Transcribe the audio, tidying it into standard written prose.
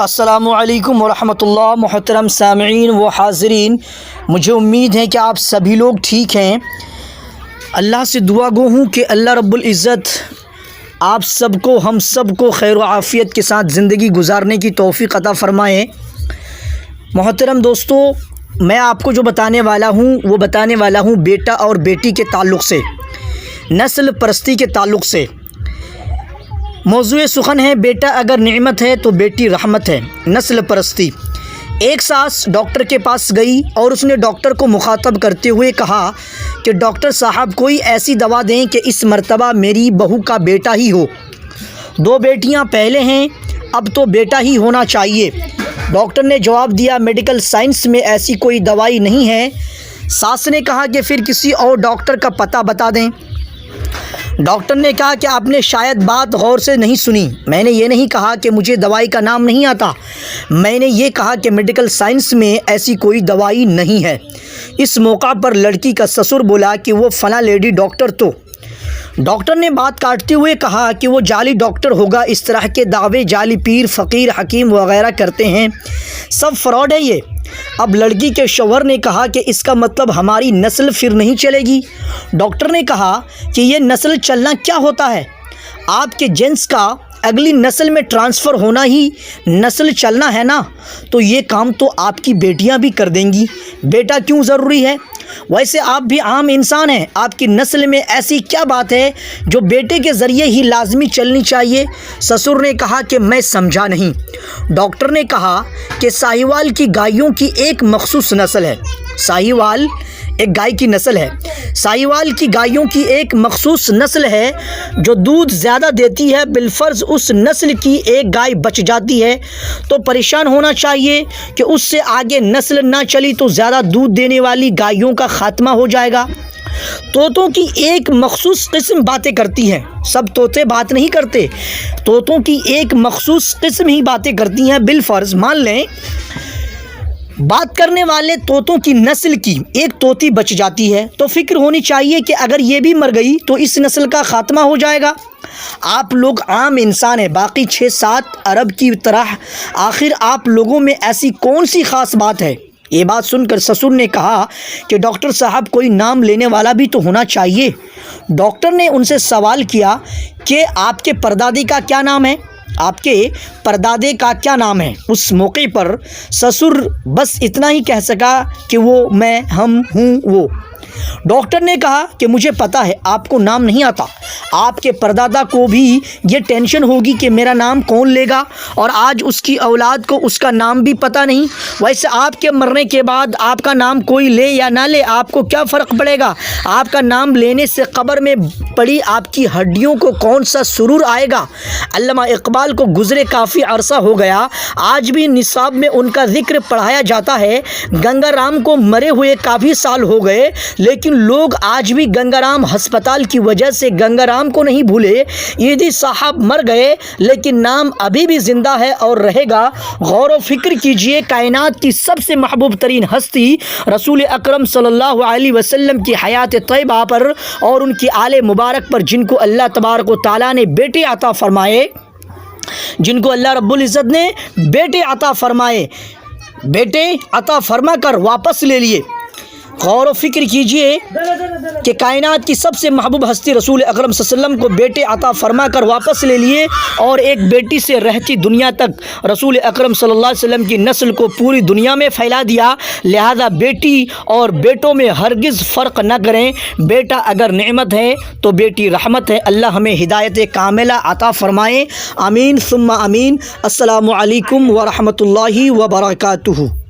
السلام علیکم ورحمۃ اللہ۔ محترم سامعین و حاضرین، مجھے امید ہے کہ آپ سبھی لوگ ٹھیک ہیں۔ اللہ سے دعا گو ہوں کہ اللہ رب العزت آپ سب کو، ہم سب کو خیر و عافیت کے ساتھ زندگی گزارنے کی توفیق عطا فرمائے۔ محترم دوستو، میں آپ کو جو بتانے والا ہوں بیٹا اور بیٹی کے تعلق سے، نسل پرستی کے تعلق سے۔ موضوع سخن ہے بیٹا اگر نعمت ہے تو بیٹی رحمت ہے، نسل پرستی۔ ایک ساس ڈاکٹر کے پاس گئی اور اس نے ڈاکٹر کو مخاطب کرتے ہوئے کہا کہ ڈاکٹر صاحب کوئی ایسی دوا دیں کہ اس مرتبہ میری بہو کا بیٹا ہی ہو۔ 2 بیٹیاں پہلے ہیں، اب تو بیٹا ہی ہونا چاہیے۔ ڈاکٹر نے جواب دیا میڈیکل سائنس میں ایسی کوئی دوائی نہیں ہے۔ ساس نے کہا کہ پھر کسی اور ڈاکٹر کا پتہ بتا دیں۔ ڈاکٹر نے کہا کہ آپ نے شاید بات غور سے نہیں سنی، میں نے یہ نہیں کہا کہ مجھے دوائی کا نام نہیں آتا، میں نے یہ کہا کہ میڈیکل سائنس میں ایسی کوئی دوائی نہیں ہے۔ اس موقع پر لڑکی کا سسر بولا کہ وہ فلاں لیڈی ڈاکٹر تو۔ ڈاکٹر نے بات کاٹتے ہوئے کہا کہ وہ جعلی ڈاکٹر ہوگا، اس طرح کے دعوے جعلی پیر، فقیر، حکیم وغیرہ کرتے ہیں، سب فراڈ ہے یہ۔ اب لڑکی کے شوہر نے کہا کہ اس کا مطلب ہماری نسل پھر نہیں چلے گی۔ ڈاکٹر نے کہا کہ یہ نسل چلنا کیا ہوتا ہے؟ آپ کے جنس کا اگلی نسل میں ٹرانسفر ہونا ہی نسل چلنا ہے نا، تو یہ کام تو آپ کی بیٹیاں بھی کر دیں گی، بیٹا کیوں ضروری ہے؟ ویسے آپ بھی عام انسان ہیں، آپ کی نسل میں ایسی کیا بات ہے جو بیٹے کے ذریعے ہی لازمی چلنی چاہیے؟ سسر نے کہا کہ میں سمجھا نہیں۔ ڈاکٹر نے کہا کہ ساہیوال کی گائیوں کی ایک مخصوص نسل ہے، ساہیوال ایک گائے کی نسل ہے، ساہیوال کی گائیوں کی ایک مخصوص نسل ہے جو دودھ زیادہ دیتی ہے، بالفرض اس نسل کی ایک گائے بچ جاتی ہے تو پریشان ہونا چاہیے کہ اس سے آگے نسل نہ چلی تو زیادہ دودھ دینے والی گائیوں کا خاتمہ ہو جائے گا۔ طوطوں کی ایک مخصوص قسم باتیں کرتی ہیں، سب طوطے بات نہیں کرتے، طوطوں کی ایک مخصوص قسم ہی باتیں کرتی ہیں۔ بالفرض مان لیں بات کرنے والے طوطوں کی نسل کی ایک طوطی بچ جاتی ہے تو فکر ہونی چاہیے کہ اگر یہ بھی مر گئی تو اس نسل کا خاتمہ ہو جائے گا۔ آپ لوگ عام انسان ہیں، باقی 6-7 ارب کی طرح، آخر آپ لوگوں میں ایسی کون سی خاص بات ہے؟ یہ بات سن کر سسر نے کہا کہ ڈاکٹر صاحب کوئی نام لینے والا بھی تو ہونا چاہیے۔ ڈاکٹر نے ان سے سوال کیا کہ آپ کے پردادے کا کیا نام ہے؟ آپ کے پردادے کا کیا نام ہے؟ اس موقع پر سسر بس اتنا ہی کہہ سکا کہ وہ میں، ہم، ہوں، وہ۔ ڈاکٹر نے کہا کہ مجھے پتہ ہے آپ کو نام نہیں آتا، آپ کے پردادا کو بھی یہ ٹینشن ہوگی کہ میرا نام کون لے گا، اور آج اس کی اولاد کو اس کا نام بھی پتہ نہیں۔ ویسے آپ کے مرنے کے بعد آپ کا نام کوئی لے یا نہ لے، آپ کو کیا فرق پڑے گا؟ آپ کا نام لینے سے قبر میں پڑی آپ کی ہڈیوں کو کون سا سرور آئے گا؟ علامہ اقبال کو گزرے کافی عرصہ ہو گیا، آج بھی نصاب میں ان کا ذکر پڑھایا جاتا ہے۔ گنگا رام کو مرے ہوئے کافی سال ہو گئے، لیکن لوگ آج بھی گنگا رام ہسپتال کی وجہ سے گنگا رام کو نہیں بھولے۔ ایدی صاحب مر گئے لیکن نام ابھی بھی زندہ ہے اور رہے گا۔ غور و فکر کیجئے، کائنات کی سب سے محبوب ترین ہستی رسول اکرم صلی اللہ علیہ وسلم کی حیات طیبہ پر اور ان کی آل مبارک پر، جن کو اللہ تبارک و تعالیٰ نے بیٹے عطا فرمائے، جن کو اللہ رب العزت نے بیٹے عطا فرمائے، بیٹے عطا فرما کر واپس لے لیے۔ غور و فکر کیجئے کہ کائنات کی سب سے محبوب ہستی رسول اکرم صلی اللہ علیہ وسلم کو بیٹے عطا فرما کر واپس لے لیے، اور ایک بیٹی سے رہتی دنیا تک رسول اکرم صلی اللہ علیہ وسلم کی نسل کو پوری دنیا میں پھیلا دیا۔ لہذا بیٹی اور بیٹوں میں ہرگز فرق نہ کریں، بیٹا اگر نعمت ہے تو بیٹی رحمت ہے۔ اللہ ہمیں ہدایت کاملہ عطا فرمائے، آمین ثم آمین۔ السلام علیکم ورحمۃ اللہ وبرکاتہ۔